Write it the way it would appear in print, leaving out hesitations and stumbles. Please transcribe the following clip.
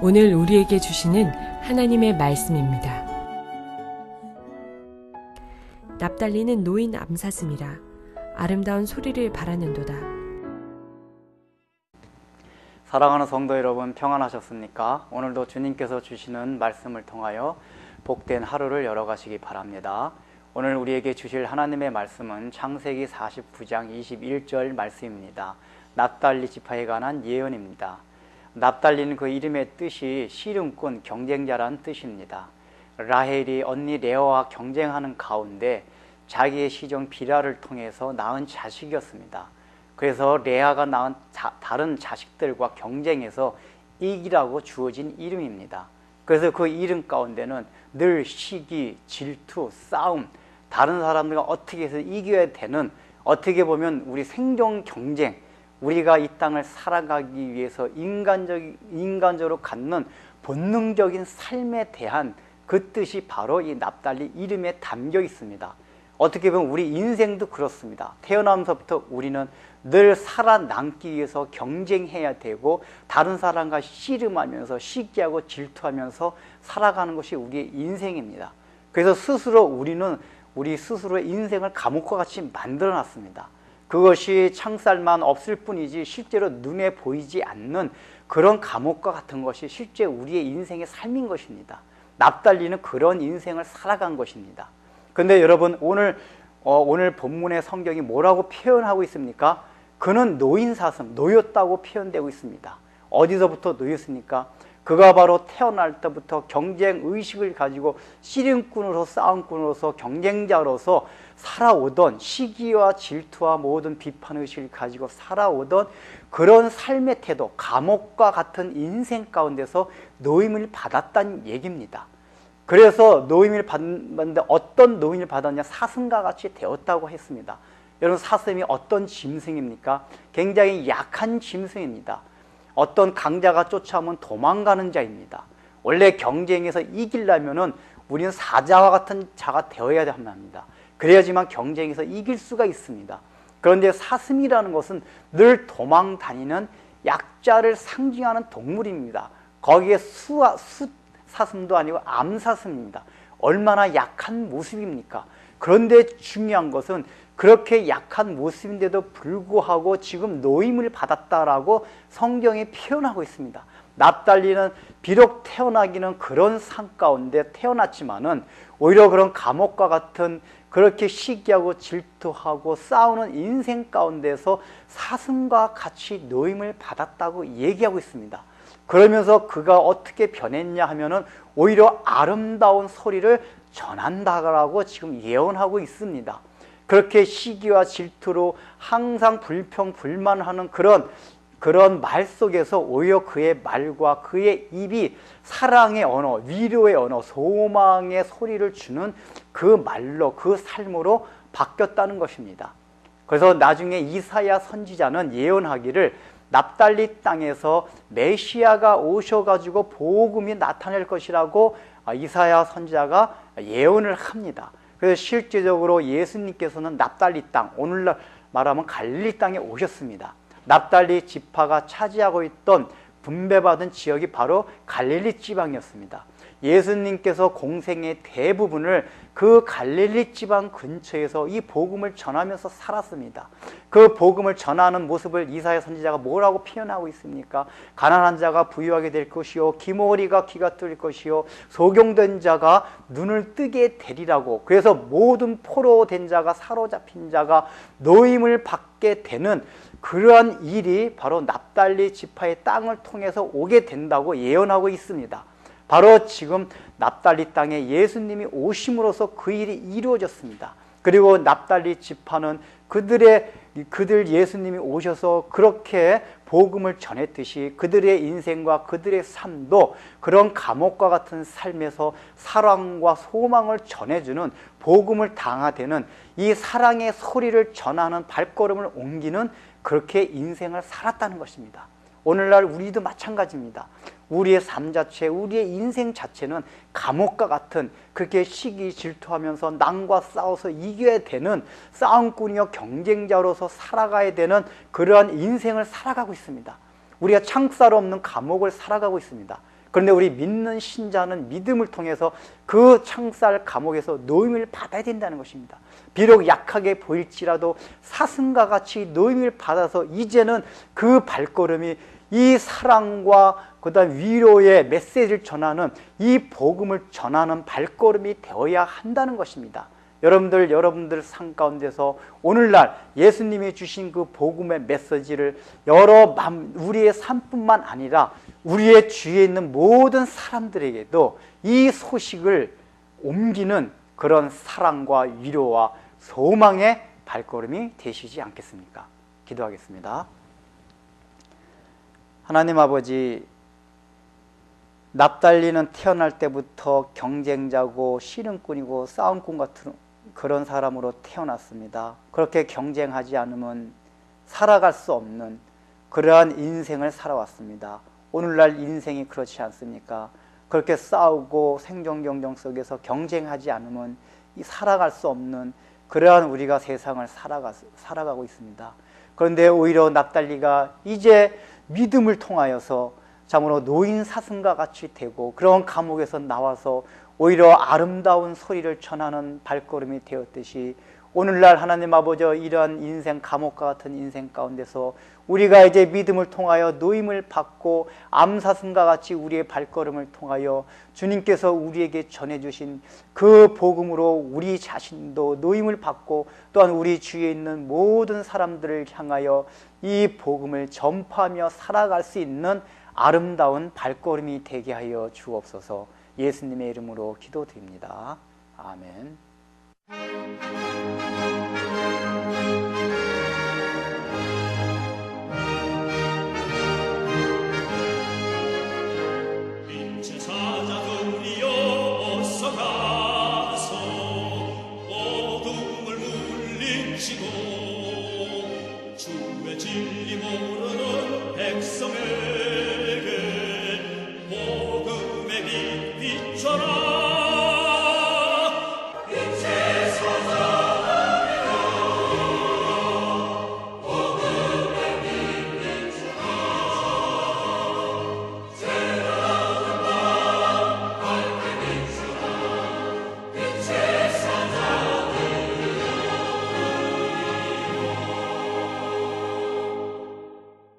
오늘 우리에게 주시는 하나님의 말씀입니다. 납달리는 노인 암사슴이라 아름다운 소리를 바라는도다. 사랑하는 성도 여러분, 평안하셨습니까? 오늘도 주님께서 주시는 말씀을 통하여 복된 하루를 열어가시기 바랍니다. 오늘 우리에게 주실 하나님의 말씀은 창세기 49장 21절 말씀입니다. 납달리 지파에 관한 예언입니다. 납달리는 그 이름의 뜻이 씨름꾼, 경쟁자라는 뜻입니다. 라헬이 언니 레아와 경쟁하는 가운데 자기의 시종 비라를 통해서 낳은 자식이었습니다. 그래서 레아가 낳은 다른 자식들과 경쟁해서 이기라고 주어진 이름입니다. 그래서 그 이름 가운데는 늘 시기, 질투, 싸움, 다른 사람들과 어떻게 해서 이겨야 되는, 어떻게 보면 우리 생존 경쟁, 우리가 이 땅을 살아가기 위해서 인간적으로 갖는 본능적인 삶에 대한 그 뜻이 바로 이 납달리 이름에 담겨 있습니다. 어떻게 보면 우리 인생도 그렇습니다. 태어나면서부터 우리는 늘 살아남기 위해서 경쟁해야 되고 다른 사람과 씨름하면서 시기하고 질투하면서 살아가는 것이 우리의 인생입니다. 그래서 우리는 우리 스스로의 인생을 감옥과 같이 만들어놨습니다. 그것이 창살만 없을 뿐이지 실제로 눈에 보이지 않는 그런 감옥과 같은 것이 실제 우리의 인생의 삶인 것입니다. 납달리는 그런 인생을 살아간 것입니다. 그런데 여러분, 오늘 본문의 성경이 뭐라고 표현하고 있습니까? 그는 노인사슴, 노였다고 표현되고 있습니다. 어디서부터 노였습니까? 그가 바로 태어날 때부터 경쟁의식을 가지고 씨름꾼으로, 싸움꾼으로서, 경쟁자로서 살아오던, 시기와 질투와 모든 비판의식을 가지고 살아오던 그런 삶의 태도, 감옥과 같은 인생 가운데서 노임을 받았다는 얘기입니다. 그래서 노임을 받는데 어떤 노임을 받았냐? 사슴과 같이 되었다고 했습니다. 여러분, 사슴이 어떤 짐승입니까? 굉장히 약한 짐승입니다. 어떤 강자가 쫓아오면 도망가는 자입니다. 원래 경쟁에서 이기려면은 우리는 사자와 같은 자가 되어야 합니다. 그래야지만 경쟁에서 이길 수가 있습니다. 그런데 사슴이라는 것은 늘 도망 다니는 약자를 상징하는 동물입니다. 거기에 사슴도 아니고 암사슴입니다. 얼마나 약한 모습입니까? 그런데 중요한 것은 그렇게 약한 모습인데도 불구하고 지금 노임을 받았다라고 성경이 표현하고 있습니다. 납달리는 비록 태어나기는 그런 산 가운데 태어났지만은 오히려 그런 감옥과 같은 그렇게 시기하고 질투하고 싸우는 인생 가운데서 사슴과 같이 노임을 받았다고 얘기하고 있습니다. 그러면서 그가 어떻게 변했냐 하면은 오히려 아름다운 소리를 전한다라고 지금 예언하고 있습니다. 그렇게 시기와 질투로 항상 불평불만하는 그런 말 속에서 오히려 그의 말과 그의 입이 사랑의 언어, 위로의 언어, 소망의 소리를 주는 그 말로, 그 삶으로 바뀌었다는 것입니다. 그래서 나중에 이사야 선지자는 예언하기를 납달리 땅에서 메시아가 오셔가지고 복음이 나타날 것이라고 이사야 선지자가 예언을 합니다. 그래서 실제적으로 예수님께서는 납달리 땅, 오늘날 말하면 갈릴리 땅에 오셨습니다. 납달리 지파가 차지하고 있던 분배받은 지역이 바로 갈릴리 지방이었습니다. 예수님께서 공생의 대부분을 그 갈릴리 지방 근처에서 이 복음을 전하면서 살았습니다. 그 복음을 전하는 모습을 이사야 선지자가 뭐라고 표현하고 있습니까? 가난한 자가 부유하게 될 것이요, 기머리가 귀가 뚫릴 것이요, 소경된 자가 눈을 뜨게 되리라고. 그래서 모든 포로된 자가, 사로잡힌 자가 노임을 받게 되는 그러한 일이 바로 납달리 지파의 땅을 통해서 오게 된다고 예언하고 있습니다. 바로 지금 납달리 땅에 예수님이 오심으로써 그 일이 이루어졌습니다. 그리고 납달리 지파는 그들 예수님이 오셔서 그렇게 복음을 전했듯이 그들의 인생과 그들의 삶도 그런 감옥과 같은 삶에서 사랑과 소망을 전해주는, 복음을 당하되는 이 사랑의 소리를 전하는 발걸음을 옮기는 그렇게 인생을 살았다는 것입니다. 오늘날 우리도 마찬가지입니다. 우리의 삶 자체, 우리의 인생 자체는 감옥과 같은 그렇게 시기 질투하면서 남과 싸워서 이겨야 되는 싸움꾼이요 경쟁자로서 살아가야 되는 그러한 인생을 살아가고 있습니다. 우리가 창살 없는 감옥을 살아가고 있습니다. 그런데 우리 믿는 신자는 믿음을 통해서 그 창살 감옥에서 노임을 받아야 된다는 것입니다. 비록 약하게 보일지라도 사슴과 같이 노임을 받아서 이제는 그 발걸음이 이 사랑과 그다음 위로의 메시지를 전하는 이 복음을 전하는 발걸음이 되어야 한다는 것입니다. 여러분들 삶 가운데서 오늘날 예수님이 주신 그 복음의 메시지를 우리의 삶뿐만 아니라 우리의 주위에 있는 모든 사람들에게도 이 소식을 옮기는 그런 사랑과 위로와 소망의 발걸음이 되시지 않겠습니까? 기도하겠습니다. 하나님 아버지, 납달리는 태어날 때부터 경쟁자고 씨름꾼이고 싸움꾼 같은 그런 사람으로 태어났습니다. 그렇게 경쟁하지 않으면 살아갈 수 없는 그러한 인생을 살아왔습니다. 오늘날 인생이 그렇지 않습니까? 그렇게 싸우고 생존 경쟁 속에서 경쟁하지 않으면 살아갈 수 없는 그러한 우리가 세상을 살아가고 있습니다. 그런데 오히려 납달리가 이제 믿음을 통하여서 참으로 노인 사슴과 같이 되고 그런 감옥에서 나와서 오히려 아름다운 소리를 전하는 발걸음이 되었듯이 오늘날 하나님 아버지, 이러한 인생 감옥과 같은 인생 가운데서 우리가 이제 믿음을 통하여 노임을 받고 암사슴과 같이 우리의 발걸음을 통하여 주님께서 우리에게 전해주신 그 복음으로 우리 자신도 노임을 받고 또한 우리 주위에 있는 모든 사람들을 향하여 이 복음을 전파하며 살아갈 수 있는 아름다운 발걸음이 되게 하여 주옵소서. 예수님의 이름으로 기도드립니다. 아멘. 빛의 사자들이여 어서 가서 어둠을 물리치고 주의 진리 모르는 백성에게 복음의 빛 비춰라.